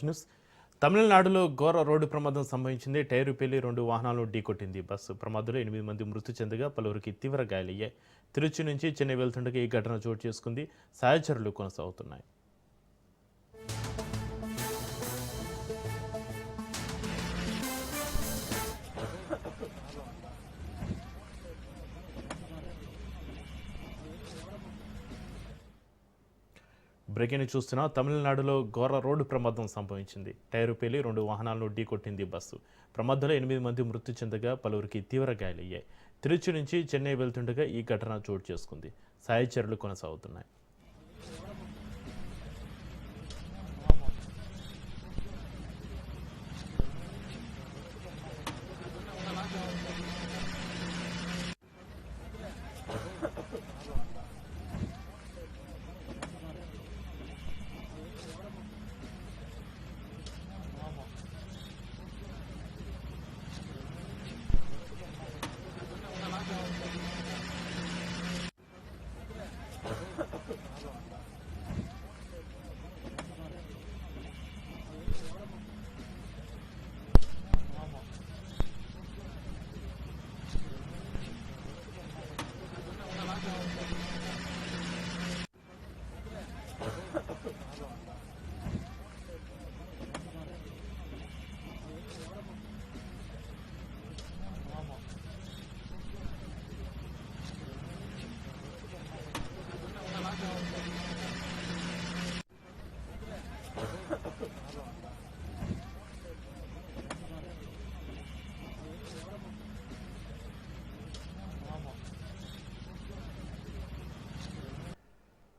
News తమిళనాడులో ఘోర road ప్రమాదం సంభవించింది. టైరు పేలి 2 వాహనాలను ఢీకొట్టింది. బస్సు ప్రమాదంలో 8 మంది మృతి చెందగా పలువురికి తీవ్ర గాయాలయ్యాయి. తిరుచి నుంచి చెన్నై వెళ్తుండగా ఈ ఘటన చోటు చేసుకుంది. సాయచర్యలు కొనసాగుతున్నాయి. బ్రేకింగ్ చూస్తున్నా తమిళనాడులో ఘోర రోడ్డు ప్రమాదం సంభవించింది. టైరు పేలి 2 వాహనాలను ఢీకొట్టింది. బస్సు ప్రమాదంలో 8 మంది మృతి చెందగా పలువురికి తీవ్ర గాయాలయ్యాయి. తిరుచి నుంచి చెన్నై వెళ్తుండగా ఈ ఘటన చోటు చేసుకుంది. సాయచర్యలు కొనసాగుతున్నాయి.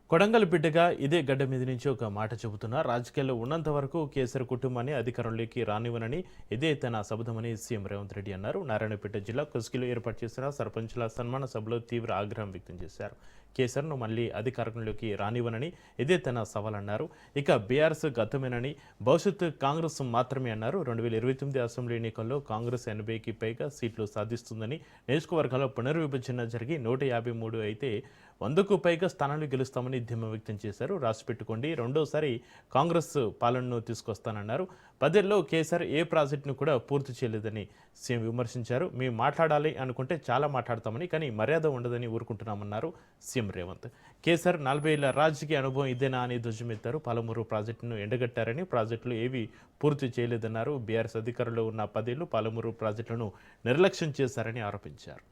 కొడంగల్ బిడ్డగా ఇదే గడ్డ మీద నుంచి ఒక మాట చెబుతున్నా. రాజకీయాల్లో ఉన్నంత వరకు కేసీఆర్ కుటుంబాన్ని అధికారంలోకి రానివ్వనని ఇదే తన శబదమని సీఎం రేవంత్ రెడ్డి అన్నారు. నారాయణపేట జిల్లా కొస్గిలో ఏర్పాటు చేసిన సర్పంచుల సన్మాన సభలో తీవ్ర ఆగ్రహం వ్యక్తం చేశారు. కేసీఆర్ను మళ్లీ అధికారంలోకి రానివ్వనని ఇదే తన సవాలన్నారు. ఇక బీఆర్ఎస్ గతమేనని, భవిష్యత్తు కాంగ్రెస్ మాత్రమే అన్నారు. 2029 అసెంబ్లీ ఎన్నికల్లో కాంగ్రెస్ 80కి పైగా సీట్లు సాధిస్తుందని, నియోజకవర్గాల్లో పునర్విభజన జరిగి 153 అయితే 100కు పైగా స్థానాలు గెలుస్తామని ధీమా వ్యక్తం చేశారు. రాసిపెట్టుకోండి, రెండోసారి కాంగ్రెస్ పాలనను తీసుకొస్తానన్నారు. 10 ఏళ్లలో కేసీఆర్ ఏ ప్రాజెక్టును కూడా పూర్తి చేయలేదని సీఎం విమర్శించారు. మేము మాట్లాడాలి అనుకుంటే చాలా మాట్లాడతామని, కానీ మర్యాద ఉండదని ఊరుకుంటున్నామన్నారు సీఎం రేవంత్. కేసీఆర్ 40 ఏళ్ల రాజకీయ అనుభవం ఇదేనా అని ధ్వజమెత్తారు. పాలమూరు ప్రాజెక్టును ఎండగట్టారని, ప్రాజెక్టులు ఏవి పూర్తి చేయలేదన్నారు. బీఆర్ఎస్ అధికారంలో ఉన్న 10 ఏళ్లు పాలమూరు ప్రాజెక్టులను నిర్లక్ష్యం చేశారని ఆరోపించారు.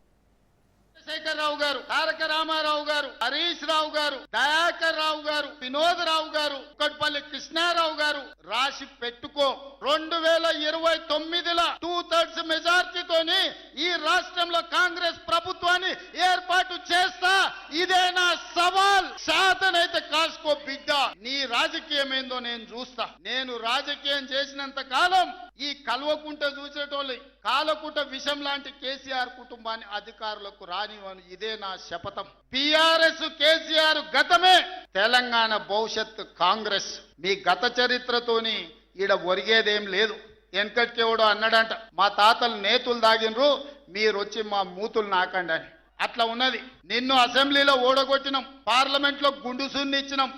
చంద్రశేఖరరావు గారు, తారక రామారావు గారు, హరీష్ రావు గారు, దయాకర్ రావు గారు, వినోద్ రావు గారు, కుక్కట్పల్లి కృష్ణారావు గారు రాసి పెట్టుకో. 2029లో 2/3 మెజార్టీతోని ఈ రాష్ట్రంలో కాంగ్రెస్ ప్రభుత్వాన్ని ఏర్పాటు చేస్తా. ఇదే నా సవాల్. శాతనైతే కాసుకో బిడ్డ. నీ రాజకీయం ఏందో నేను చూస్తా. నేను రాజకీయం చేసినంత కాలం ఈ కల్వకుంట చూసేటోళ్ళు కాలకుంట విషం లాంటి కేసీఆర్ కుటుంబాన్ని అధికారులకు రానివ్వను. ఇదే నా శపథం. బీఆర్ఎస్ కేసీఆర్ గతమే, తెలంగాణ భవిష్యత్ కాంగ్రెస్. మీ గత చరిత్రతోని ఈడ ఒరిగేదేం లేదు. వెనకటికేవడో అన్నాడంట, మా తాతలు నేతులు దాగినరు, మీరు వచ్చి మా మూతులు నాకండి అని. అట్లా ఉన్నది. నిన్ను అసెంబ్లీలో ఓడగొట్టినాం, పార్లమెంట్ లో గుండు సున్ని ఇచ్చినాం,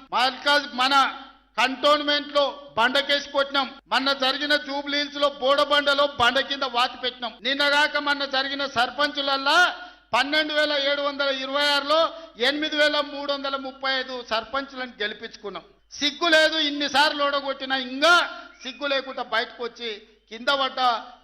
మన కంటోన్మెంట్ లో బండకేసి కొట్టినాం, మొన్న జరిగిన జూబ్లీహిల్స్ లో బోడబండలో బండ కింద వాతి పెట్టినాం. నిన్నగాక మొన్న జరిగిన సర్పంచులల్లా 12,726లో 8,335 సర్పంచులను గెలిపించుకున్నాం. సిగ్గు లేదు. ఇన్నిసార్లు ఓడగొట్టినా ఇంకా సిగ్గు లేకుండా బయటకు వచ్చి కింద పడ్డ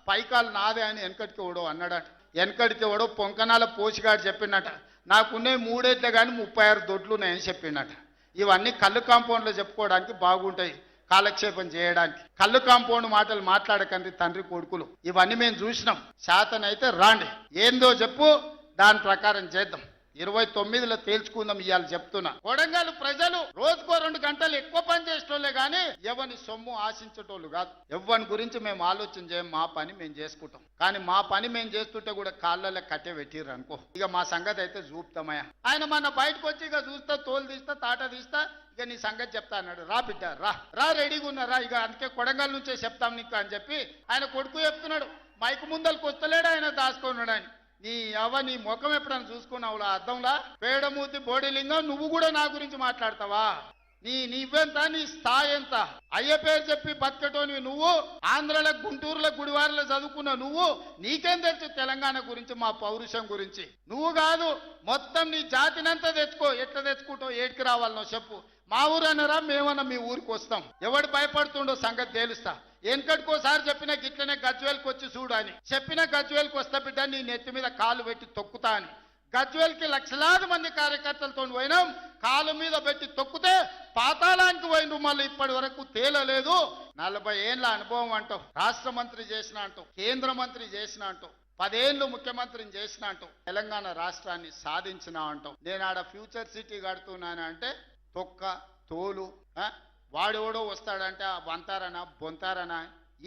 పైకాలు నాదే అని వెనకటికి ఓడో అన్నాడట. వెనకటికి ఓడో పొంకనాల పోసిగాడు చెప్పిండట, నాకున్నే 3 ఏట్లే కానీ 36 దొడ్లు ఉన్నాయని చెప్పిండట. ఇవన్నీ కళ్ళు కాంపౌండ్లో చెప్పుకోవడానికి బాగుంటాయి, కాలక్షేపం చేయడానికి. కళ్ళు కాంపౌండ్ మాటలు మాట్లాడకండి తండ్రి కొడుకులు. ఇవన్నీ మేము చూసినాం. శాతనైతే రాండి, ఏందో చెప్పు, దాని ప్రకారం చేద్దాం. 29లో తేల్చుకుందాం. ఇవాళ చెప్తున్నా, కొడంగల్ ప్రజలు రోజుకో 2 గంటలు ఎక్కువ పని చేసేటోళ్లే కానీ ఎవరిని సొమ్ము ఆశించేటోళ్ళు కాదు. ఎవరి గురించి మేము ఆలోచన చేయం. మా పని మేము చేసుకుంటాం. కానీ మా పని మేము చేస్తుంటే కూడా కాళ్ళలో కట్టే పెట్టిర్రు అనుకో, ఇక మా సంగతి అయితే చూపుతామయ్యా. ఆయన మన బయటకు వచ్చి ఇక చూస్తా, తోలు తీస్తా, తాట తీస్తా, ఇక నీ సంగతి చెప్తా అన్నాడు. రా బిడ్డ రా రెడీగా ఉన్నారా, ఇక అందుకే కొడంగల్ నుంచే చెప్తాం నీకు అని చెప్పి ఆయన కొడుకు చెప్తున్నాడు. మైకు ముందలకు వస్తలేడు ఆయన, దాచుకున్నాడు ఆయన. నీ ముఖం ఎప్పుడైనా చూసుకున్నావులా అద్దంలా? పేడమూతి బోడిలింగం, నువ్వు కూడా నా గురించి మాట్లాడతావా? నీవెంత, నీ స్థాయి ఎంత? అయ్య పేరు చెప్పి బతకటోనివి నువ్వు, ఆంధ్రలో గుంటూరులో గుడివారిలో చదువుకున్న నువ్వు, నీకేం తెలుసు తెలంగాణ గురించి, మా పౌరుషం గురించి? నువ్వు కాదు, మొత్తం నీ జాతినంతా తెచ్చుకో. ఎట్లా తెచ్చుకుంటావు, ఏడికి రావాలనో చెప్పు. మా ఊరు అన్నారా, మేమన్నా మీ ఊరికి వస్తాం. ఎవడు భయపడుతుండో సంగతి తేలుస్తా. వెనకటికోసారి చెప్పిన గిట్లనే గజ్వేల్కి వచ్చి చూడు అని చెప్పిన, గజ్వేల్కి వస్తా బిడ్డ, నీ నెత్తి మీద కాలు పెట్టి తొక్కుతా అని. గజ్వేల్కి లక్షలాది మంది కార్యకర్తలతో పోయినాం, కాలు మీద పెట్టి తొక్కితే పాతాళానికి పోయిన మళ్ళీ ఇప్పటి వరకు తేలలేదు. 40 ఏళ్ళ అనుభవం అంటావు, రాష్ట్ర మంత్రి చేసిన అంటావు, కేంద్ర మంత్రి చేసిన అంటావు, 10 ఏళ్ళు ముఖ్యమంత్రిని చేసిన అంటావు, తెలంగాణ రాష్ట్రాన్ని సాధించిన అంటావు. నేను ఆడ ఫ్యూచర్ సిటీ కడుతున్నాను అంటే తొక్క తోలు, వాడెవడో వస్తాడంటే వంతారనా బొంతారనా,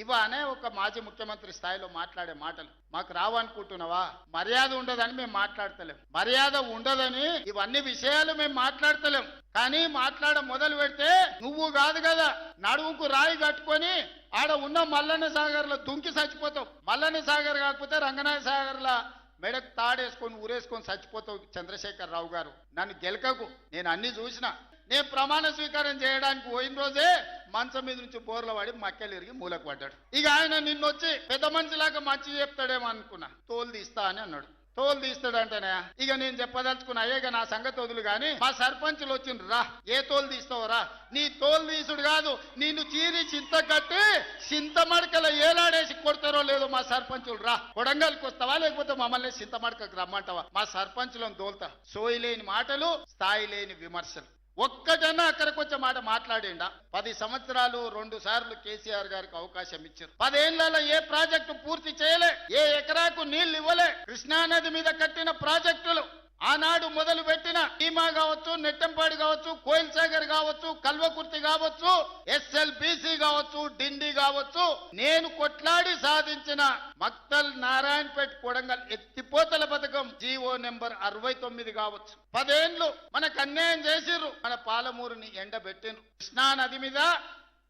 ఇవనే ఒక మాజీ ముఖ్యమంత్రి స్థాయిలో మాట్లాడే మాటలు. మాకు రావనుకుంటున్నావా? మర్యాద ఉండదని మేము మాట్లాడతలేం, మర్యాద ఉండదని ఇవన్నీ విషయాలు మేము మాట్లాడతలేం. కానీ మాట్లాడ మొదలు పెడితే నువ్వు కాదు కదా, నడువుకు రాయి కట్టుకొని ఆడ ఉన్న మల్లన్న సాగర్లో దుంకి చచ్చిపోతావు. మల్లన్న సాగర్ కాకపోతే రంగనాయ సాగర్లో మెడకు తాడేసుకొని ఊరేసుకొని చచ్చిపోతావు. చంద్రశేఖర్ రావు గారు, నన్ను గెలకకు, నేను అన్ని చూసిన. నేను ప్రమాణ స్వీకారం చేయడానికి పోయిన రోజే మంచం మీద నుంచి బోర్ల పడి మక్కెలు ఇరిగి మూలకు పడ్డాడు. ఇక ఆయన నిన్నొచ్చి పెద్ద మనిషిలాగా మంచి చెప్తాడేమో అనుకున్నా, తోలు తీస్తా అని అన్నాడు. తోలు తీస్తాడంటేనే ఇక నేను చెప్పదలుచుకున్నా, అయ్యేగా నా సంగతి వదులు గాని మా సర్పంచులు వచ్చిండ్రు, రా ఏ తోలు తీస్తావు రా. నీ తోలు తీసుడు కాదు, నిన్ను చీరి చింత కట్టి చింత మడకల ఏలాడేసి కొడతారో లేదో మా సర్పంచులు, రా. కొడంగల్కి వస్తావా లేకపోతే మమ్మల్ని చింత మడకకు రమ్మంటావా? మా సర్పంచులను దోల్తా. సోయి లేని మాటలు, స్థాయి లేని విమర్శలు. ఒక్కటన్నా అక్కడికి వచ్చే మాట మాట్లాడిండా? 10 సంవత్సరాలు 2 సార్లు కేసీఆర్ గారికి అవకాశం ఇచ్చారు. 10 ఏళ్లలో ఏ ప్రాజెక్టు పూర్తి చేయలే, ఏ ఎకరాకు నీళ్లు ఇవ్వలే. కృష్ణానది మీద కట్టిన ప్రాజెక్టులు ఆనాడు మొదలు పెట్టిన భీమా కావచ్చు, నెట్టంపాడు కావచ్చు, కోయిల్ సాగర్ కావచ్చు, కల్వకుర్తి కావచ్చు, SLBC కావచ్చు, డిండి కావచ్చు, నేను కొట్లాడి సాధించిన మక్తల్ నారాయణపేట్ కొడంగల్ ఎత్తిపోతల పథకం జీవో నెంబర్ 69 కావచ్చు. 10 ఏళ్లు మనకు అన్యాయం చేసిర్రు, మన పాలమూరుని ఎండబెట్టిండ్రు. కృష్ణా నది మీద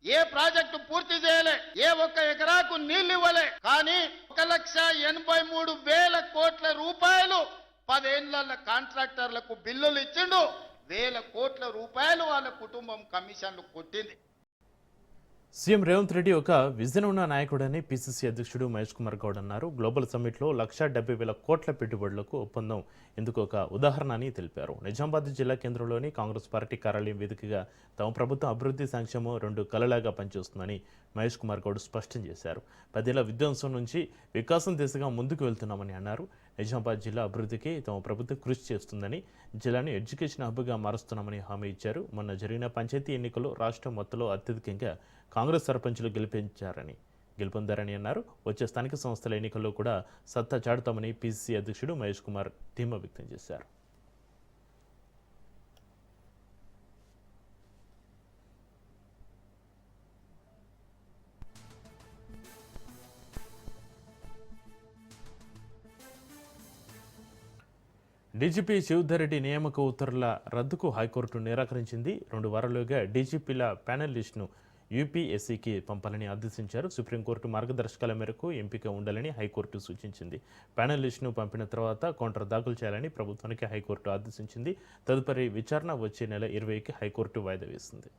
ఏ ప్రాజెక్టు పూర్తి చేయలే, ఏ ఒక్క ఎకరాకు నీళ్లు ఇవ్వలే. కానీ 1,83,000 కోట్ల రూపాయలు 10 ఏళ్ల కాంట్రాక్టర్లకు బిల్లులు ఇచ్చిండు. 1,000 కోట్ల రూపాయలు వాళ్ళ కుటుంబం కమిషన్లు కొట్టింది. సీఎం రేవంత్ రెడ్డి ఒక విజన్ ఉన్న నాయకుడని పిసిసి అధ్యక్షుడు మహేష్ కుమార్ గౌడ్ అన్నారు. గ్లోబల్ సమ్మిట్లో 1,70,000 కోట్ల పెట్టుబడులకు ఒప్పందం ఇందుకు ఒక ఉదాహరణ అని తెలిపారు. నిజామాబాద్ జిల్లా కేంద్రంలోని కాంగ్రెస్ పార్టీ కార్యాలయం వేదికగా తమ ప్రభుత్వం అభివృద్ధి సంక్షేమం 2 కలలాగా పనిచేస్తుందని మహేష్ కుమార్ గౌడ్ స్పష్టం చేశారు. 10 ఏళ్ల విధ్వంసం నుంచి వికాసం దిశగా ముందుకు వెళ్తున్నామని అన్నారు. నిజామాబాద్ జిల్లా అభివృద్ధికి తమ ప్రభుత్వం కృషి చేస్తుందని, జిల్లాను ఎడ్యుకేషన్ హబ్గా మారుస్తున్నామని హామీ ఇచ్చారు. మొన్న జరిగిన పంచాయతీ ఎన్నికల్లో రాష్ట్రం మొత్తంలో అత్యధికంగా కాంగ్రెస్ సర్పంచులు గెలుపొందారని అన్నారు. వచ్చే స్థానిక సంస్థల ఎన్నికల్లో కూడా సత్తా చాటుతామని పిసిసి అధ్యక్షుడు మహేష్ కుమార్ ధీమా వ్యక్తం చేశారు. డీజీపీ శివధర్ రెడ్డి నియామక ఉత్తర్వుల రద్దుకు హైకోర్టు నిరాకరించింది. 2 వారాలుగా డీజీపీల ప్యానెల్ లిస్టును యూపీఎస్సీకి పంపాలని ఆదేశించారు. సుప్రీంకోర్టు మార్గదర్శకాల మేరకు ఎంపిక ఉండాలని హైకోర్టు సూచించింది. ప్యానెల్ లిస్టును పంపిన తర్వాత కౌంటర్ దాఖలు చేయాలని ప్రభుత్వానికి హైకోర్టు ఆదేశించింది. తదుపరి విచారణ వచ్చే నెల 20కి హైకోర్టు వాయిదా వేసింది.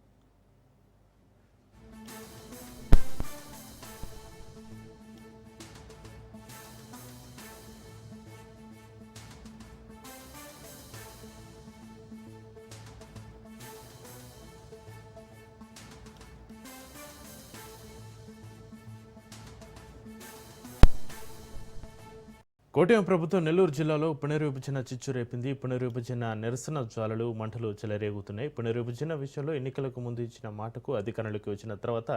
కోటయం ప్రభుత్వం నెల్లూరు జిల్లాలో పునర్విభజన చిచ్చు రేపింది. పునర్విభజన నిరసన జ్వాలలు మంటలు చెలరేగుతున్నాయి. పునర్విభజన విషయంలో ఎన్నికలకు ముందు ఇచ్చిన మాటకు అధికారంలోకి వచ్చిన తర్వాత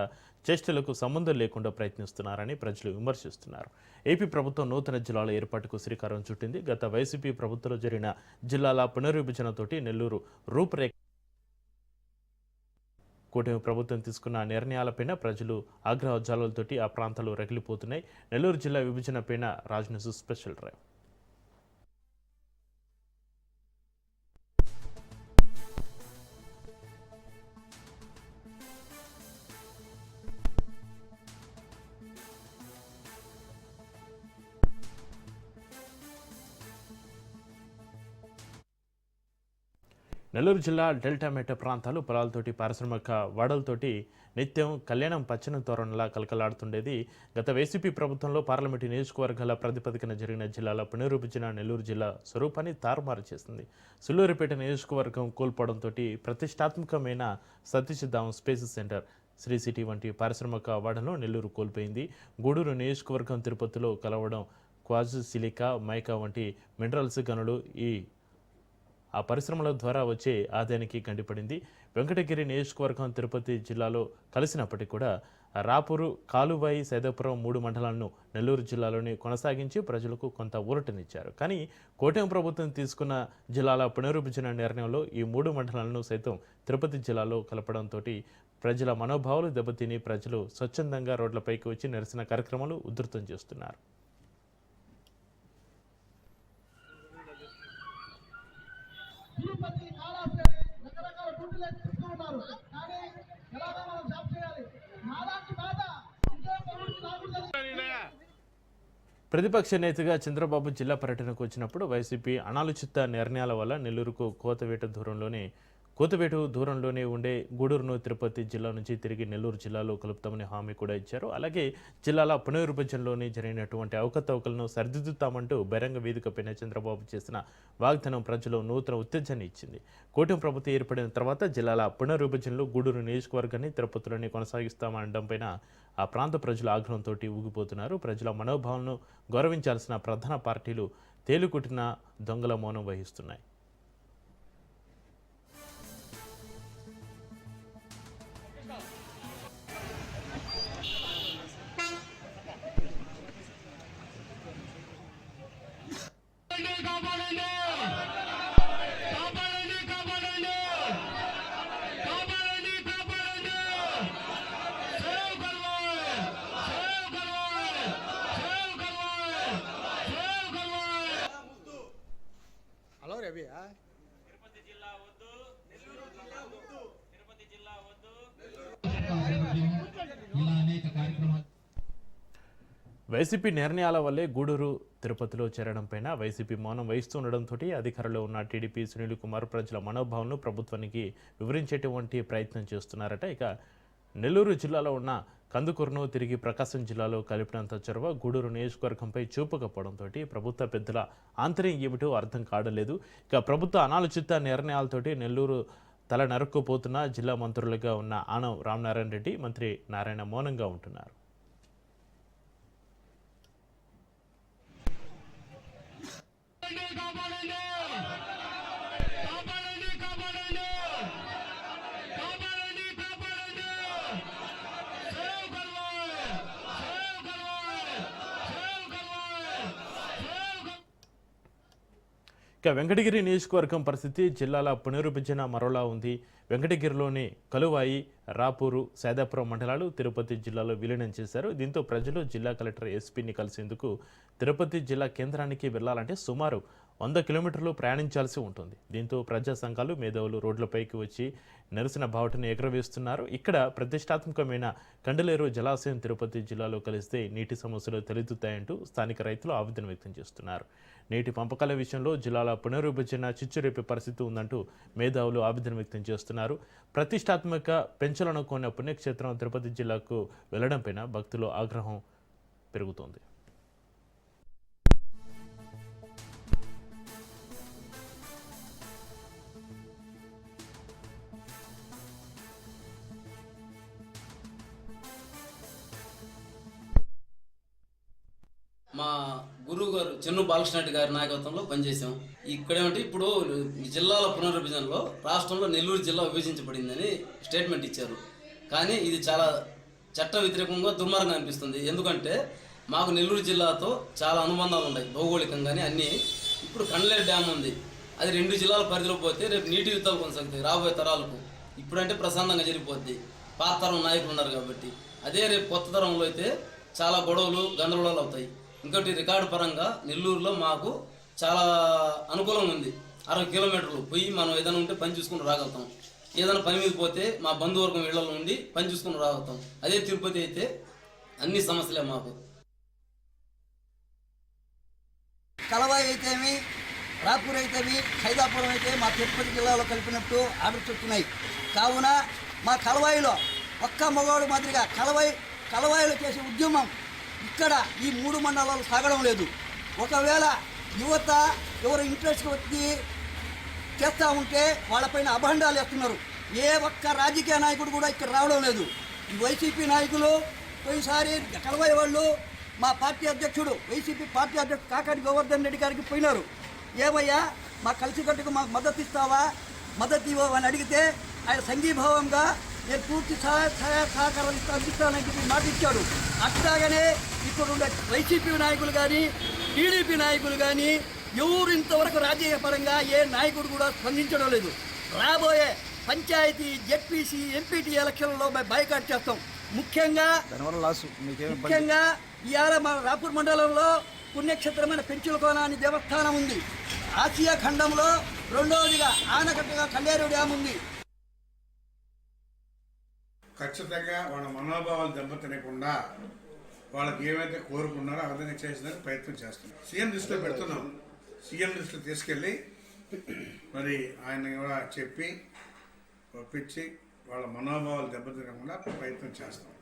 చేష్టలకు సంబంధం లేకుండా ప్రయత్నిస్తున్నారని ప్రజలు విమర్శిస్తున్నారు. ఏపీ ప్రభుత్వం నూతన జిల్లాల ఏర్పాటుకు శ్రీకారం చుట్టింది. గత వైసీపీ ప్రభుత్వంలో జరిగిన జిల్లాల పునర్విభజనతోటి నెల్లూరు రూపురేఖ కూటమి ప్రభుత్వం తీసుకున్న నిర్ణయాలపైన ప్రజలు ఆగ్రహోజ్జాలతోటి ఆ ప్రాంతాలు రగిలిపోతున్నాయి. నెల్లూరు జిల్లా విభజనపైన Raj news special drive. Nellore జిల్లా డెల్టా మెట్ట ప్రాంతాలు పొలాలతోటి పారిశ్రామిక వాడలతోటి నిత్యం కళ్యాణం పచ్చని తోరణలా కలకలాడుతుండేది. గత వైసీపీ ప్రభుత్వంలో పార్లమెంటు నియోజకవర్గాల ప్రాతిపదికన జరిగిన జిల్లాల పునర్విభజన నెల్లూరు జిల్లా స్వరూపాన్ని తారుమారు చేసింది. సుళ్లూరుపేట నియోజకవర్గం కోల్పోవడంతో ప్రతిష్టాత్మకమైన సతీష్ ధామ్ స్పేస్ సెంటర్, శ్రీ సిటీ వంటి పారిశ్రామిక వాడలను నెల్లూరు కోల్పోయింది. గూడూరు నియోజకవర్గం తిరుపతిలో కలవడం క్వాజ్ సిలికా, మైకా వంటి మినరల్స్ గనులు ఆ పరిశ్రమల ద్వారా వచ్చే ఆదాయానికి గండిపడింది. వెంకటగిరి నియోజకవర్గం తిరుపతి జిల్లాలో కలిసినప్పటికీ కూడా రాపూరు, కాలువాయి, సైదాపురం 3 మండలాలను నెల్లూరు జిల్లాలోని కొనసాగించి ప్రజలకు కొంత ఊరటనిచ్చారు. కానీ కూటమి ప్రభుత్వం తీసుకున్న జిల్లాల పునర్విభజన నిర్ణయంలో ఈ 3 మండలాలను సైతం తిరుపతి జిల్లాలో కలపడంతో ప్రజల మనోభావాలు దెబ్బతిని ప్రజలు స్వచ్ఛందంగా రోడ్లపైకి వచ్చి నిరసన కార్యక్రమాలు ఉధృతం చేస్తున్నారు. తిరుపతి కాలాస్త్రి రకరకాల గుండెలు ఎత్తుతూ ఉన్నారు. కానీ ఎలాగో మనం జాబ్ చేయాలి. నాలాంటి బాధ ప్రతిపక్ష నేతగా చంద్రబాబు జిల్లా పర్యటనకు వచ్చినప్పుడు వైసీపీ అనాలోచిత నిర్ణయాల వల్ల నెల్లూరుకు కోతవేటు దూరంలోనే ఉండే గూడూరును తిరుపతి జిల్లా నుంచి తిరిగి నెల్లూరు జిల్లాలో కలుపుతామని హామీ కూడా ఇచ్చారు. అలాగే జిల్లాల పునర్విభజనలోని జరిగినటువంటి అవకతవకలను సరిదిద్దుతామంటూ బహిరంగ వేదికపైన చంద్రబాబు చేసిన వాగ్దానం ప్రజలు నూతన ఉత్తేజాన్ని ఇచ్చింది. కూటమి ప్రభుత్వం ఏర్పడిన తర్వాత జిల్లాల పునర్విభజనలో గూడూరు నియోజకవర్గాన్ని తిరుపతిలోనే కొనసాగిస్తామనడంపైన ఆ ప్రాంత ప్రజలు ఆగ్రహంతో ఊగిపోతున్నారు. ప్రజల మనోభావాలను గౌరవించాల్సిన ప్రధాన పార్టీలు తేలుకుట్టిన దొంగల మౌనం వహిస్తున్నాయి. హలో రవి, వైసీపీ నిర్ణయాల వల్లే గూడూరు తిరుపతిలో చేరడంపైన వైసీపీ మౌనం వహిస్తుండడంతో అధికారంలో ఉన్న టీడీపీ సునీల్ కుమార్ ప్రజల మనోభావాలను ప్రభుత్వానికి వివరించేటువంటి ప్రయత్నం చేస్తున్నారట. ఇక నెల్లూరు జిల్లాలో ఉన్న కందుకూరును తిరిగి ప్రకాశం జిల్లాలో కలిపినంత చొరవ గూడూరు నియోజకవర్గంపై చూపకపోవడంతో ప్రభుత్వ పెద్దల ఆంతర్యం ఏమిటో అర్థం కావడలేదు. ఇక ప్రభుత్వ అనాలోచిత నిర్ణయాలతోటి నెల్లూరు తల నరుక్కుపోతున్న జిల్లా మంత్రులుగా ఉన్న ఆనం రామనారాయణ రెడ్డి, మంత్రి నారాయణ మౌనంగా ఉంటున్నారు. ఇక వెంకటగిరి నియోజకవర్గం పరిస్థితి జిల్లాల పునర్విభజన మరోలా ఉంది. వెంకటగిరిలోని కలువాయి, రాపూరు, సైదాపురం మండలాలు తిరుపతి జిల్లాలో విలీనం చేశారు. దీంతో ప్రజలు జిల్లా కలెక్టర్ ఎస్పీని కలిసేందుకు తిరుపతి జిల్లా కేంద్రానికి వెళ్లాలంటే సుమారు 100 కిలోమీటర్లు ప్రయాణించాల్సి ఉంటుంది. దీంతో ప్రజా సంఘాలు, మేధావులు రోడ్లపైకి వచ్చి నిరసన బావుటను ఎగురవేస్తున్నారు. ఇక్కడ ప్రతిష్టాత్మకమైన కండలేరు జలాశయం తిరుపతి జిల్లాలో కలిస్తే నీటి సమస్యలు తలెత్తుతాయంటూ స్థానిక రైతులు ఆవేదన వ్యక్తం చేస్తున్నారు. నీటి పంపకాల విషయంలో జిల్లాల పునర్విభజన చిచ్చురేపే పరిస్థితి ఉందంటూ మేధావులు ఆవేదన వ్యక్తం చేస్తున్నారు. ప్రతిష్టాత్మక పెంచలను కొన్న పుణ్యక్షేత్రం తిరుపతి జిల్లాకు వెళ్లడంపైన భక్తుల ఆగ్రహం పెరుగుతోంది. మా గురువు గారు చెన్ను బాలకృష్ణ గారి నాయకత్వంలో పనిచేసాం. ఇక్కడేమంటే ఇప్పుడు జిల్లాల పునర్విభజనలో రాష్ట్రంలో నెల్లూరు జిల్లా విభజించబడిందని స్టేట్మెంట్ ఇచ్చారు. కానీ ఇది చాలా చట్ట వ్యతిరేకంగా దుర్మార్గంగా అనిపిస్తుంది. ఎందుకంటే మాకు నెల్లూరు జిల్లాతో చాలా అనుబంధాలు ఉన్నాయి, భౌగోళికంగానే అన్నీ. ఇప్పుడు కండలేరు డ్యామ్ ఉంది, అది 2 జిల్లాల పరిధిలో పోతే రేపు నీటి యుద్ధాలు కొనసాగుతాయి రాబోయే తరాలకు. ఇప్పుడంటే ప్రశాంతంగా జరిగిపోద్ది, పాత తరం నాయకులు ఉన్నారు కాబట్టి. అదే రేపు కొత్త తరంలో అయితే చాలా గొడవలు, గందరగోళాలు అవుతాయి. ఇంకోటి రికార్డు పరంగా నెల్లూరులో మాకు చాలా అనుకూలంగా ఉంది. 60 కిలోమీటర్లు పోయి మనం ఏదైనా ఉంటే పని చూసుకుని రాగలుగుతాం. ఏదైనా పని మీద పోతే మా బంధువర్గం ఇళ్లలో ఉండి పని చూసుకుని రాగలుగుతాం. అదే తిరుపతి అయితే అన్ని సమస్యలే మాకు. కలవాయి అయితేమి, రాపూర్ అయితేవి ఖైదాపురం అయితే మా తిరుపతి జిల్లాలో కలిపినట్టు ఆర్డర్స్ వస్తున్నాయి. కావున మా కలవాయిలో ఒక్క మగవాడు మాదిరిగా కలవాయిలో చేసే ఉద్యమం ఇక్కడ ఈ 3 మండలాలు సాగడం లేదు. ఒకవేళ యువత ఎవరు ఇంట్రెస్ట్ వచ్చి చేస్తూ ఉంటే వాళ్ళపైన అభండాలు వేస్తున్నారు. ఏ ఒక్క రాజకీయ నాయకుడు కూడా ఇక్కడ రావడం లేదు. ఈ వైసీపీ నాయకులు పోయినసారి కలవాయి వాళ్ళు మా పార్టీ అధ్యక్షుడు వైసీపీ పార్టీ అధ్యక్షుడు కాకాని గోవర్ధన్ రెడ్డి గారికి పోయినారు. ఏమయ్యా మా కలిసికట్టుకు మాకు మద్దతు ఇస్తావా, మద్దతు ఇవ్వని అడిగితే ఆయన సంఘీభావంగా నేను పూర్తి సహకారం అందిస్తానని చెప్పి మాట ఇచ్చాడు. అట్లాగనే ఇప్పుడు ఉండే వైసీపీ నాయకులు కానీ టీడీపీ నాయకులు కానీ ఎవరు ఇంతవరకు రాజకీయ పరంగా ఏ నాయకుడు కూడా స్పందించడం లేదు. రాబోయే పంచాయతీ జెడ్పీసీ ఎంపీటీ ఎలక్షన్లలో బైకాట్ చేస్తాం. ముఖ్యంగా ఇవాళ మా రాపూర్ మండలంలో పుణ్యక్షేత్రమైన పెంచుల కోన దేవస్థానం ఉంది. ఆసియా ఖండంలో 2వదిగా ఆనకట్టుగా కల్లేరు డ్యామ్ ఉంది. ఖచ్చితంగా వాళ్ళ మనోభావాలు దెబ్బతినకుండా వాళ్ళకి ఏమైతే కోరుకున్నారో ఆ విధంగా చేసేందుకు ప్రయత్నం చేస్తున్నాం. సీఎం దృష్టిలో పెడుతున్నాం. సీఎం దృష్టిలో తీసుకెళ్ళి మరి ఆయన కూడా చెప్పి ఒప్పించి వాళ్ళ మనోభావాలు దెబ్బతినకుండా ప్రయత్నం చేస్తాం.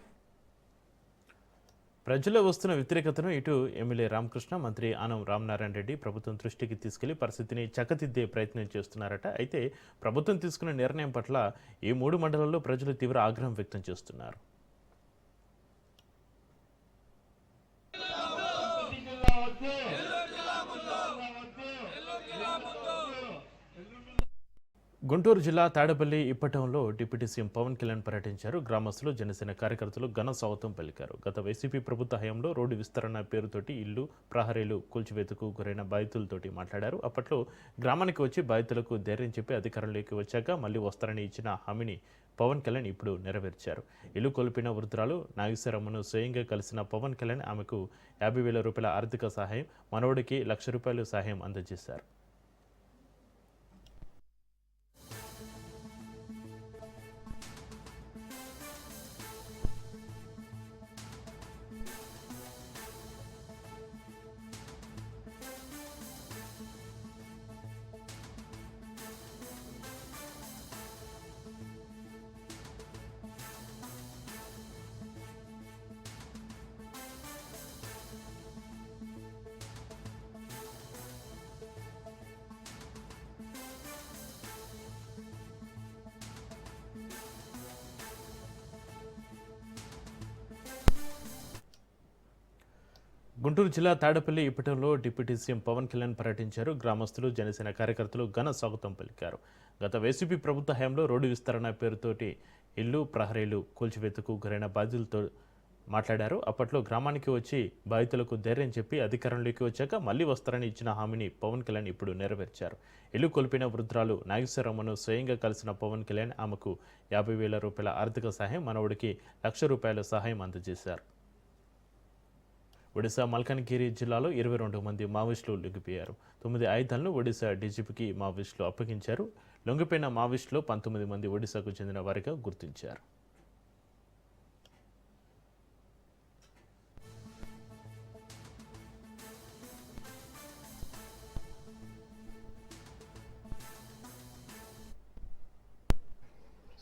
ప్రజల్లో వస్తున్న వ్యతిరేకతను ఇటు ఎమ్మెల్యే రామకృష్ణ, మంత్రి ఆనం రామనారాయణ రెడ్డి ప్రభుత్వం దృష్టికి తీసుకెళ్లి పరిస్థితిని చక్కదిద్దే ప్రయత్నం చేస్తున్నారట. అయితే ప్రభుత్వం తీసుకున్న నిర్ణయం పట్ల ఈ 3 మండలాల్లో ప్రజలు తీవ్ర ఆగ్రహం వ్యక్తం చేస్తున్నారు. గుంటూరు జిల్లా తాడేపల్లి ఇప్పటంలో డిప్యూటీ సీఎం పవన్ కళ్యాణ్ పర్యటించారు. గ్రామస్తులు, జనసేన కార్యకర్తలు ఘన స్వాగతం పలికారు. గత వైసీపీ ప్రభుత్వ హయాంలో రోడ్డు విస్తరణ పేరుతోటి ఇల్లు, ప్రహరీలు కూల్చివేతకు గురైన బాధితులతోటి మాట్లాడారు. అప్పట్లో గ్రామానికి వచ్చి బాధితులకు ధైర్యం చెప్పి అధికారంలోకి వచ్చాక మళ్లీ వస్తారని ఇచ్చిన హామీని పవన్ కళ్యాణ్ ఇప్పుడు నెరవేర్చారు. ఇల్లు కోల్పోయిన వృద్ధురాలు నాగేశ్వరమ్మను స్వయంగా కలిసిన పవన్ కళ్యాణ్ ఆమెకు 50,000 రూపాయల ఆర్థిక సహాయం, మనవడికి 1,00,000 రూపాయలు సహాయం అందజేశారు. గుంటూరు జిల్లా తాడేపల్లి ఇప్పటంలో డిప్యూటీ సీఎం పవన్ కళ్యాణ్ పర్యటించారు. గ్రామస్తులు, జనసేన కార్యకర్తలు ఘన స్వాగతం పలికారు. గత వైసీపీ ప్రభుత్వ హయాంలో రోడ్డు విస్తరణ పేరుతోటి ఇల్లు, ప్రహరీలు కూల్చివేతకు గురైన బాధితులతో మాట్లాడారు. అప్పట్లో గ్రామానికి వచ్చి బాధితులకు ధైర్యం చెప్పి అధికారంలోకి వచ్చాక మళ్లీ వస్తారని ఇచ్చిన హామీని పవన్ కళ్యాణ్ ఇప్పుడు నెరవేర్చారు. ఇల్లు కోల్పోయిన వృద్ధురాలు నాగేశ్వరమ్మను స్వయంగా కలిసిన పవన్ కళ్యాణ్ ఆమెకు 50,000 రూపాయల ఆర్థిక సహాయం, మనవడికి 1,00,000 రూపాయల సహాయం అందజేశారు. ఒడిశా మల్కాన్గిరి జిల్లాలో 22 మంది మావోయిస్టులు లొంగిపోయారు. 9 ఆయుధాలను ఒడిశా డీజీపీకి మావోయిస్టులు అప్పగించారు. లొంగిపోయిన మావోయిస్టులు 19 మంది ఒడిశాకు చెందిన వారిగా గుర్తించారు.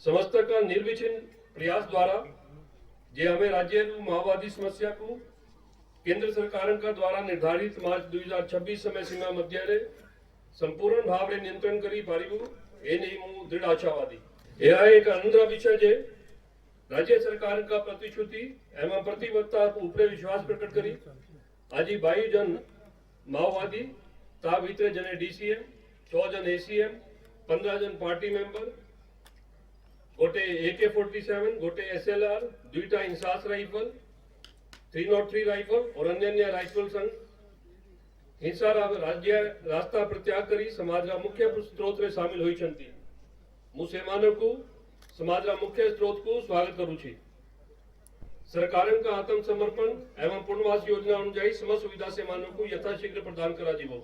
संस्था का निर्विच्छिन्न प्रयास द्वारा जे हमें राज्य माओवादी समस्या को केंद्र सरकार का द्वारा निर्धारित मार्च 2026 समय सीमा मध्य संपूर्ण भाव नियंत्रण करी पारिबू ए नहीं मु दृढ़ आशावादी यह एक अंदर विषय जे राज्य सरकार का प्रतिश्रुति एवं प्रतिबद्धता ऊपरे विश्वास प्रकट करी आज 22 जन माओवादी ता भीतर जने डीसीएम 6 जन एसीएम 15 जन पार्टी मेंबर गोटे AK-47 गोटे SLR 2टा इंसास राइफल 303 राइफल और अन्य राइफल संघ हिंसा राज्य रास्ता प्रत्याग करी समाज मुख्य स्रोत में शामिल होई छंती मु सेमानकु समाज मुख्य स्रोत को स्वागत करू छी। सरकार का आत्मसमर्पण एवं पुनर्वास योजना अनुଯାयी समस्त सुविधा सेमानकु यथाशीघ्र प्रदान करा जीवो।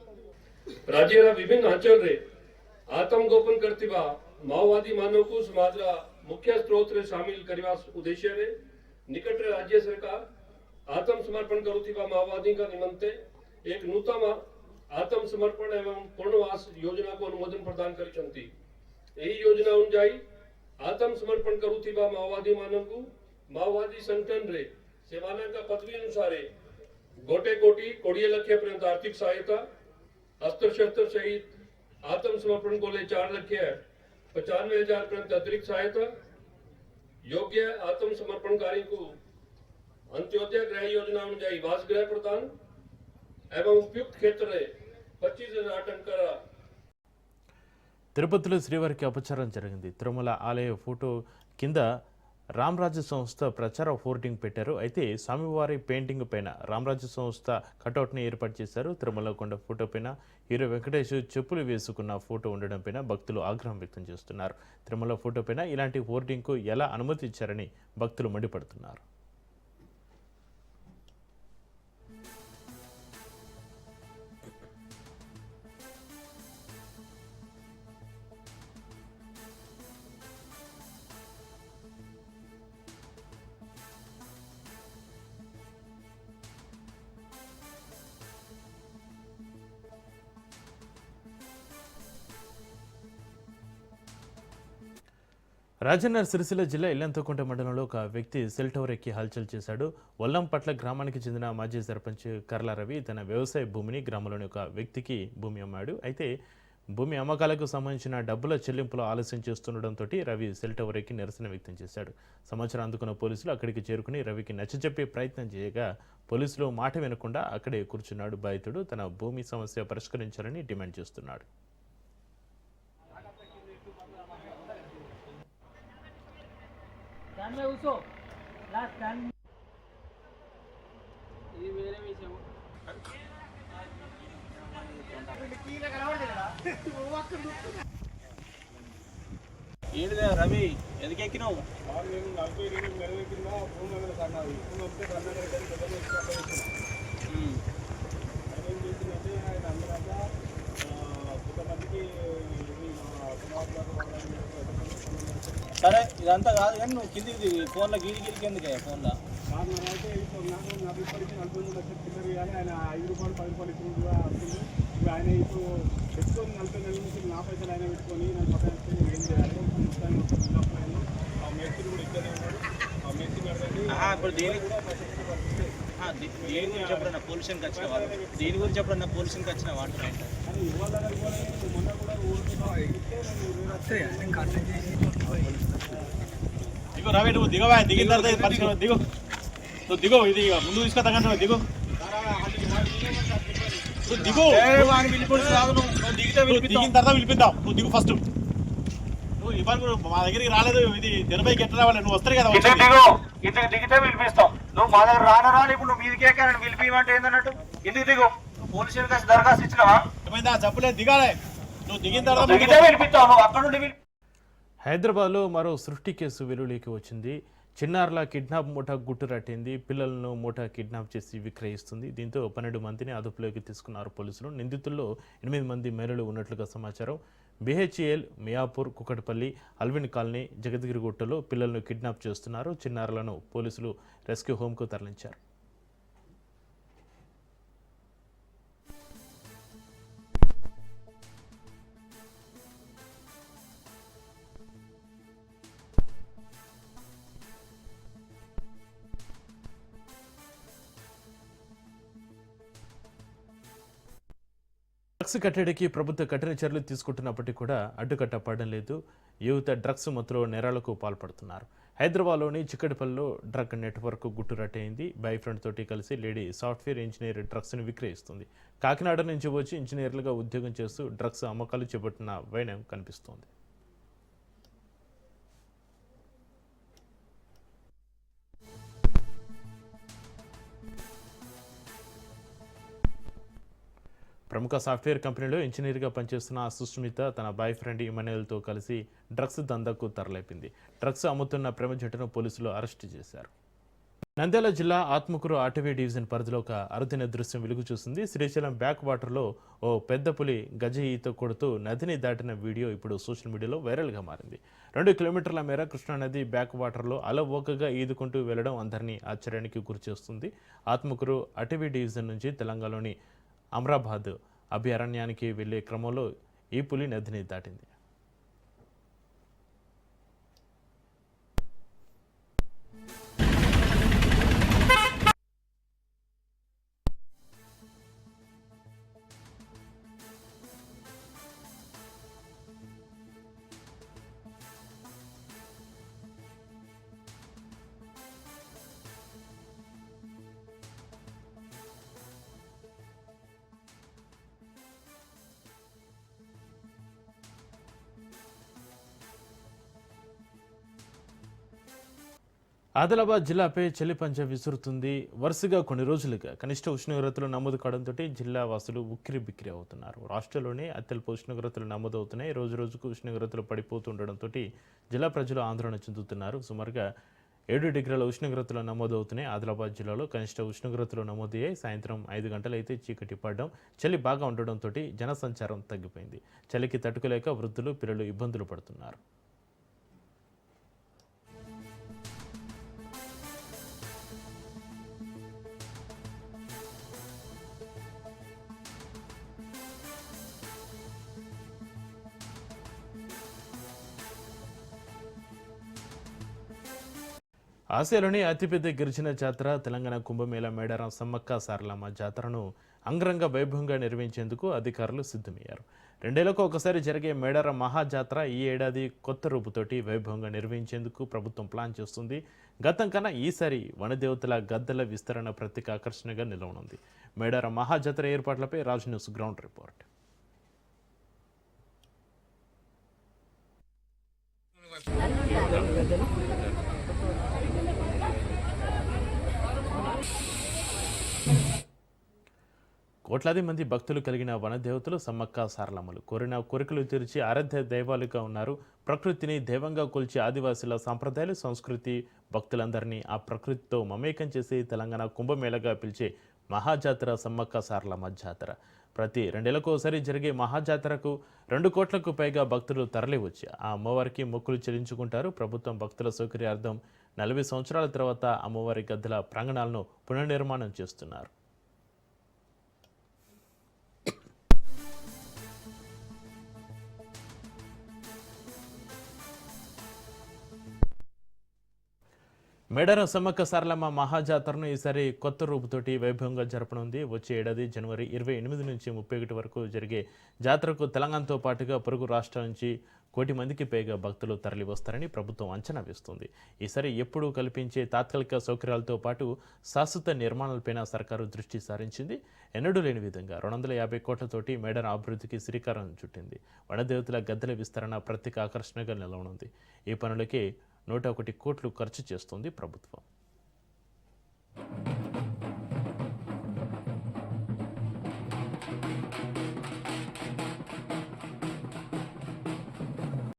राज्य विभिन्न अंचल रे आत्मगोपन करथिबा माओवादी मानव को समाज मुख्य स्रोत रे शामिल करवा उद्देश्य रे निकट राज्य सरकार आत्मसमर्पण करुथिबा माओवादी का निमंते एक नूतन आत्मसमर्पण एवं पूर्णवास योजना को अनुमोदन प्रदान करिसंती। यही योजना अनुଯାୟୀ आत्मसमर्पण करुथिबा माओवादी मानकु माओवादी संगठन रे सेवानाका पदवी अनुसार 1 कोटी 20 लाख पर्यंत आर्थिक सहायता, अस्त्र-शस्त्र सहित आत्मसमर्पण को ले 4 लाख 95,000 पर्यंत अतिरिक्त सहायता, योग्य आत्मसमर्पणकारी को अंत्योदय गृह योजना अनुଯାୟୀ वासगृह प्रदान एवं उपयुक्त क्षेत्र में 25,000 टन का తిరుపతిలో శ్రీవారికి అపచారం జరిగింది. తిరుమల ఆలయ ఫోటో కింద రామరాజ్య సంస్థ ప్రచార హోర్డింగ్ పెట్టారు. అయితే స్వామివారి పెయింటింగ్ పైన రామరాజ్య సంస్థ కటౌట్ని ఏర్పాటు చేశారు. తిరుమల కొండ ఫోటో పైన హీరో వెంకటేష్ చెప్పులు వేసుకున్న ఫోటో ఉండడం పైన భక్తులు ఆగ్రహం వ్యక్తం చేస్తున్నారు. తిరుమల ఫోటో పైన ఇలాంటి హోర్డింగ్కు ఎలా అనుమతి ఇచ్చారని భక్తులు మండిపడుతున్నారు. రాజన్న సిరిసిల్ల జిల్లా ఇల్లంతకుంట మండలంలో ఒక వ్యక్తి సెల్ టవర్ ఎక్కి హల్చల్ చేశాడు. వల్లంపట్ల గ్రామానికి చెందిన మాజీ సర్పంచ్ కర్ల రవి తన వ్యవసాయ భూమిని గ్రామంలోని ఒక వ్యక్తికి భూమి అమ్మాడు. అయితే భూమి అమ్మకాలకు సంబంధించిన డబ్బుల చెల్లింపులో ఆలస్యం చేస్తుండటంతో రవి సెల్ టవర్ ఎక్కి నిరసన వ్యక్తం చేశాడు. సమాచారం అందుకున్న పోలీసులు అక్కడికి చేరుకుని రవికి నచ్చజెప్పే ప్రయత్నం చేయగా పోలీసులు మాట వినకుండా అక్కడే కూర్చున్నాడు. బాధితుడు తన భూమి సమస్య పరిష్కరించాలని డిమాండ్ చేస్తున్నాడు. ఏంటిదా రవి ఎందుకు ఎక్కినావు? సరే ఇదంతా కాదు కానీ నువ్వు కిందికి దిగు. ఫోన్లో గిరికి ఎందుకే ఫోన్లో అయితే నాకు ఇప్పటికీ 40 లక్షల చిల్లర కానీ ఆయన 5 రూపాయలు 10 రూపాయలు ఇప్పుడు వస్తుంది. ఇప్పుడు ఆయన ఇప్పుడు పెట్టుకొని 40 నెలల నుంచి నా పైసలు ఆయన పెట్టుకొని నన్ను పక్కన ఏం చేయాలి? ఆ మేస్త్రి కూడా ఇక్కడే ఉన్నాడు. ఆ మేస్త్రి ఇప్పుడు దేని గురించి ఎప్పుడన్నా పొల్యూషన్కి వచ్చినావా? దేని గురించి ఎప్పుడన్నా పొల్యూషన్కి వచ్చినావా అంటున్నాయి. కానీ ఇవాళ మొన్న కూడా దిగు రవి, నువ్వు దిగవా? దిగిన తర్వాత పరిశ్రమ దిగు. నువ్వు దిగు, ఇది ముందు తీసుకొస్తా దిగు దిగు దిగిన తర్వాత పిలిపిద్దాం. నువ్వు దిగు ఫస్ట్. నువ్వు ఇవ్వాలి మా దగ్గరికి రాలేదు. ఇది తెరపైకి ఎట్లా రావాలి? నువ్వు వస్తారు కదా. ఇంటికి దిగితే పిలిపిస్తాం. నువ్వు మా దగ్గర రాను ఇప్పుడు నువ్వు మీదికి ఎక్కాను పిలిపిమంటే ఏంటన్నట్టు? ఇంటికి దిగు. పోలీసు దరఖాస్తు ఇచ్చినావా? ఏమైందా? చెప్పలేదు దిగాలే. నువ్వు దిగిన తర్వాత దిగితే పిలిపిస్తావు. నువ్వు అక్కడ నుండి హైదరాబాద్లో మరో సృష్టి కేసు వెలుగులోకి వచ్చింది. చిన్నారుల కిడ్నాప్ ముఠా గుట్టురట్టింది. పిల్లలను ముఠా కిడ్నాప్ చేసి విక్రయిస్తుంది. దీంతో 12 మందిని అదుపులోకి తీసుకున్నారు పోలీసులు. నిందితుల్లో 8 మంది మహిళలు ఉన్నట్లుగా సమాచారం. బిహెచ్ఎల్, మియాపూర్, కుకట్పల్లి, అల్విన్ కాలనీ, జగద్గిరిగుట్టలో పిల్లలను కిడ్నాప్ చేస్తున్నారు. చిన్నారులను పోలీసులు రెస్క్యూ హోమ్కు తరలించారు. డ్రగ్స్ కట్టడికి ప్రభుత్వ కఠిన చర్యలు తీసుకుంటున్నప్పటికీ కూడా అడ్డుకట్ట పడడం లేదు. యువత డ్రగ్స్ మత్తులో నేరాలకు పాల్పడుతున్నారు. హైదరాబాద్లోని చిక్కడిపల్లిలో డ్రగ్ నెట్వర్క్ గుట్టురట్టయింది. బాయ్ ఫ్రెండ్ తోటి కలిసి లేడీ సాఫ్ట్వేర్ ఇంజనీర్ డ్రగ్స్ను విక్రయిస్తుంది. కాకినాడ నుంచి వచ్చి ఇంజనీర్లుగా ఉద్యోగం చేస్తూ డ్రగ్స్ అమ్మకాలు చేపట్టిన వైనం కనిపిస్తోంది. ప్రముఖ సాఫ్ట్వేర్ కంపెనీలో ఇంజనీర్గా పనిచేస్తున్న సుష్మిత తన బాయ్ ఫ్రెండ్ ఇమాన్యుయల్తో కలిసి డ్రగ్స్ దందాకు తరలిపింది. డ్రగ్స్ అమ్ముతున్న ప్రేమ జట్టును పోలీసులు అరెస్టు చేశారు. నంద్యాల జిల్లా ఆత్మకూరు అటవీ డివిజన్ పరిధిలో ఒక అరుదైన దృశ్యం వెలుగు చూసింది. శ్రీశైలం బ్యాక్ వాటర్లో ఓ పెద్ద పులి గజ ఈత కొడుతూ నదిని దాటిన వీడియో ఇప్పుడు సోషల్ మీడియాలో వైరల్గా మారింది. 2 కిలోమీటర్ల మేర కృష్ణానది బ్యాక్ వాటర్లో అలవోకగా ఈదుకుంటూ వెళ్లడం అందరినీ ఆశ్చర్యానికి గురిచేస్తుంది. ఆత్మకూరు అటవీ డివిజన్ నుంచి తెలంగాణలోని అమరాబాద్ అభయారణ్యానికి వెళ్లే క్రమంలో ఈ పులి నదిని దాటింది. ఆదిలాబాద్ జిల్లాపై చలిపంచ విసురుతుంది. వరుసగా కొన్ని రోజులుగా కనిష్ట ఉష్ణోగ్రతలు నమోదు కావడంతో జిల్లా వాసులు ఉక్కిరి బిక్కిరి అవుతున్నారు. రాష్ట్రంలోనే అత్యల్ప ఉష్ణోగ్రతలు నమోదవుతున్నాయి. రోజు రోజుకు ఉష్ణోగ్రతలు పడిపోతుండడంతో జిల్లా ప్రజలు ఆందోళన చెందుతున్నారు. సుమారుగా 7 డిగ్రీల ఉష్ణోగ్రతలు నమోదవుతున్నాయి. ఆదిలాబాద్ జిల్లాలో కనిష్ట ఉష్ణోగ్రతలు నమోదయ్యాయి. సాయంత్రం 5 గంటలైతే చీకటి పడడం, చలి బాగా ఉండడంతో జనసంచారం తగ్గిపోయింది. చలికి తట్టుకోలేక వృద్ధులు, పిల్లలు ఇబ్బందులు పడుతున్నారు. ఆసియాలోని అతిపెద్ద గిరిజన జాతర తెలంగాణ కుంభమేళా మేడారం సమ్మక్క సారలమ్మ జాతరను అంగరంగ వైభవంగా నిర్వహించేందుకు అధికారులు సిద్ధమయ్యారు. 2 ఏళ్లకు ఒకసారి జరిగే మేడారం మహాజాతర ఈ ఏడాది కొత్త రూపుతోటి వైభవంగా నిర్వహించేందుకు ప్రభుత్వం ప్లాన్ చేస్తుంది. గతం కన్నా ఈసారి వనదేవతల గద్దెల విస్తరణ ప్రత్యేక ఆకర్షణగా నిలవనుంది. మేడారం మహాజాతర ఏర్పాట్లపై రాజ్ న్యూస్ గ్రౌండ్ రిపోర్ట్. కోట్లాది మంది భక్తులు కలిగిన వనదేవతలు సమ్మక్క సారలమ్మలు కోరిన కోరికలు తీర్చి ఆరాధ్య దైవాలుగా ఉన్నారు. ప్రకృతిని దైవంగా కొలిచే ఆదివాసుల సంప్రదాయాలు, సంస్కృతి భక్తులందరినీ ఆ ప్రకృతితో మమేకం చేసి తెలంగాణ కుంభమేళగా పిలిచే మహాజాతర సమ్మక్క సారలమ్మ జాతర. ప్రతి 2 ఏళ్లకు ఒకసారి జరిగే మహాజాతరకు 2 కోట్లకు పైగా భక్తులు తరలివచ్చి ఆ అమ్మవారికి మొక్కులు చెల్లించుకుంటారు. ప్రభుత్వం భక్తుల సౌకర్యార్థం 40 సంవత్సరాల తర్వాత అమ్మవారి గద్దెల ప్రాంగణాలను పునర్నిర్మాణం చేస్తున్నారు. మేడారం సమ్మక్క సారలమ్మ మహాజాతరను ఈసారి కొత్త రూపుతోటి వైభవంగా జరపనుంది. వచ్చే ఏడాది జనవరి 28 నుంచి 31 వరకు జరిగే జాతరకు తెలంగాణతో పాటుగా పొరుగు రాష్ట్రాల నుంచి 1 కోటి మందికి పైగా భక్తులు తరలి వస్తారని ప్రభుత్వం అంచనా వేస్తుంది. ఈసారి ఎప్పుడూ కల్పించే తాత్కాలిక సౌకర్యాలతో పాటు శాశ్వత నిర్మాణాలపైన సర్కారు దృష్టి సారించింది. ఎన్నడూ లేని విధంగా 250 కోట్లతోటి మేడారం అభివృద్ధికి శ్రీకారం చుట్టింది. వనదేవతల గద్దెల విస్తరణ ప్రత్యేక ఆకర్షణగా నిలవనుంది. ఈ పనులకే 101 కోట్లు ఖర్చు చేస్తుంది ప్రభుత్వం.